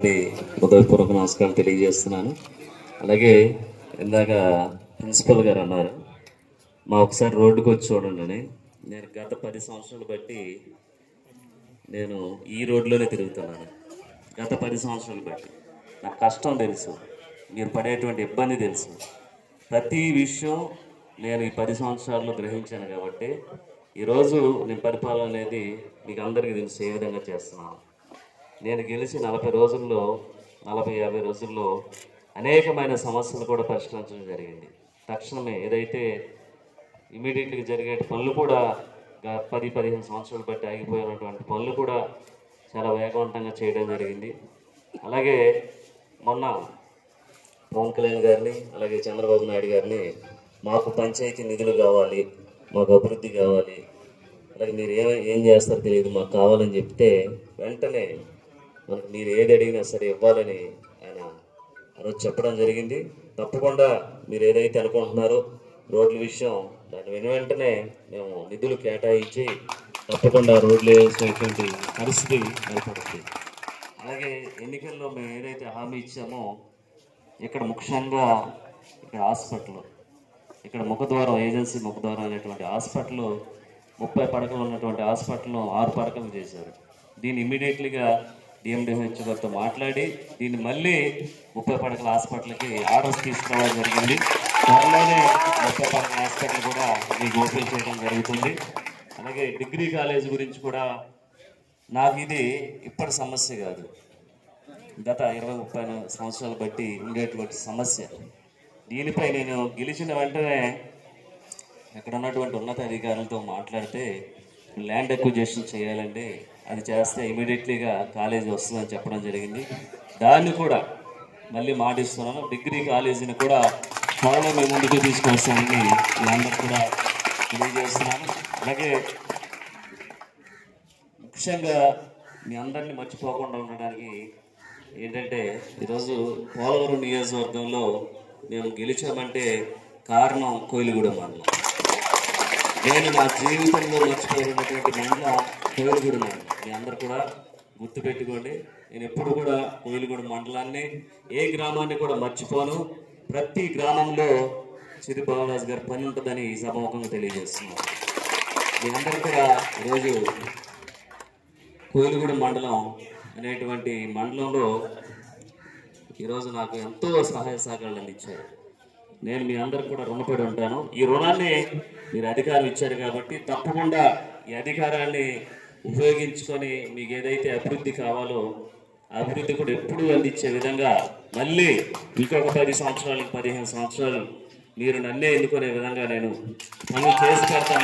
హృదయపూర్వక నమస్కారం తెలియజేస్తున్నాను. అలాగే ఇందాక ప్రిన్సిపల్ గారు అన్నారు, మా ఒకసారి రోడ్డుకు వచ్చి చూడండి. నేను గత 10 సంవత్సరాలు బట్టి నేను ఈ రోడ్లోనే తిరుగుతున్నాను. గత 10 సంవత్సరాలు బట్టి నాకు కష్టం తెలుసు, మీరు పడేటువంటి ఇబ్బంది తెలుసు. ప్రతి విషయం నేను ఈ 10 సంవత్సరాల్లో గ్రహించాను కాబట్టి ఈరోజు నేను పరిపాలన అనేది మీకు అందరికీ తెలిసి ఏ విధంగా చేస్తున్నాను. నేను గెలిచి 40 రోజుల్లో 40-50 రోజుల్లో అనేకమైన సమస్యలు కూడా పరిష్కరించడం జరిగింది. తక్షణమే ఏదైతే ఇమీడియట్గా జరిగే పనులు కూడా 10-15 సంవత్సరాలు బట్టి ఆగిపోయినటువంటి పనులు కూడా చాలా వేగవంతంగా చేయడం జరిగింది. అలాగే మొన్న పవన్ కళ్యాణ్ గారిని అలాగే చంద్రబాబు నాయుడు గారిని మాకు పంచాయతీ నిధులు కావాలి, మాకు అభివృద్ధి కావాలి, అలాగే మీరు ఏం చేస్తారో తెలియదు, మాకు కావాలని చెప్తే వెంటనే మనకు మీరు ఏది అడిగినా సరే ఇవ్వాలని ఆయన రోజు చెప్పడం జరిగింది. తప్పకుండా మీరు ఏదైతే అనుకుంటున్నారో రోడ్ల విషయం దాని వెంటనే మేము నిధులు కేటాయించి తప్పకుండా రోడ్లు వేసేటువంటి పరిస్థితి ఏర్పడుతుంది. అలాగే ఎన్నికల్లో మేము ఏదైతే హామీ ఇచ్చామో ఇక్కడ ముఖ్యంగా ఇక్కడ హాస్పిటల్, ఇక్కడ ముఖద్వారం ఏజెన్సీ ముఖద్వారం అనేటువంటి హాస్పిటల్ 30 పడకలు ఉన్నటువంటి హాస్పిటల్ను 6 పడకలు చేశారు. దీన్ని ఇమ్మీడియట్లీగా డిఎండిహెచ్ గారితో మాట్లాడి దీన్ని మళ్ళీ 30 పడకల హాస్పిటల్కి ఆర్డర్స్ తీసుకురావడం జరిగింది. త్వరలోనే 30 పడకల హాస్పిటల్ కూడా మీకు ఓపెన్ చేయడం జరుగుతుంది. అలాగే డిగ్రీ కాలేజ్ గురించి కూడా నాకు ఇది ఇప్పటి సమస్య కాదు, గత 20-30 సంవత్సరాలు బట్టి ఉండేటువంటి సమస్య. దీనిపై నేను గెలిచిన వెంటనే ఇక్కడ ఉన్నటువంటి ఉన్నత అధికారులతో మాట్లాడితే ల్యాండ్ అక్విజిషన్ చేయాలండి, అది చేస్తే ఇమీడియట్లీగా కాలేజీ వస్తుందని చెప్పడం జరిగింది. దాన్ని కూడా మళ్ళీ మాటిస్తున్నాను, డిగ్రీ కాలేజీని కూడా త్వరలో మేము ముందుకు తీసుకొస్తామని మీ అందరూ కూడా తెలియజేస్తున్నాను. అలాగే ముఖ్యంగా మీ అందరినీ మర్చిపోకుండా ఉండడానికి ఏంటంటే ఈరోజు పోలవరం నియోజకవర్గంలో మేము గెలిచామంటే కారణం కోయిలగూడెం మండలం. నేను నా జీవితంలో మర్చిపోయినటువంటి మండలం కోయిలగూడెం మండలం. మీ అందరూ కూడా గుర్తుపెట్టుకోండి, నేను ఎప్పుడు కూడా కోయిలగూడెం మండలాన్ని ఏ గ్రామాన్ని కూడా మర్చిపోను. ప్రతి గ్రామంలో సిరి బాలరాజు గారి పని ఉంటుందని ఈ సభాముఖంగా తెలియజేస్తున్నాను. మీ అందరూ కూడా ఈరోజు కోయిలగూడెం మండలం అనేటువంటి మండలంలో ఈరోజు నాకు ఎంతో సహాయ సహకారాలు అందించారు. నేను మీ అందరికి కూడా రుణపడి ఉంటాను. ఈ రుణాన్ని మీరు అధికారం ఇచ్చారు కాబట్టి తప్పకుండా ఈ అధికారాన్ని ఉపయోగించుకొని మీకు ఏదైతే అభివృద్ధి కావాలో ఆ అభివృద్ధి కూడా ఎప్పుడూ అందించే విధంగా మళ్ళీ ఇంకొక 10 సంవత్సరాలు 15 సంవత్సరాలు మీరు నన్నే ఎన్నుకునే విధంగా నేను పనులు చేసి పెడతాను.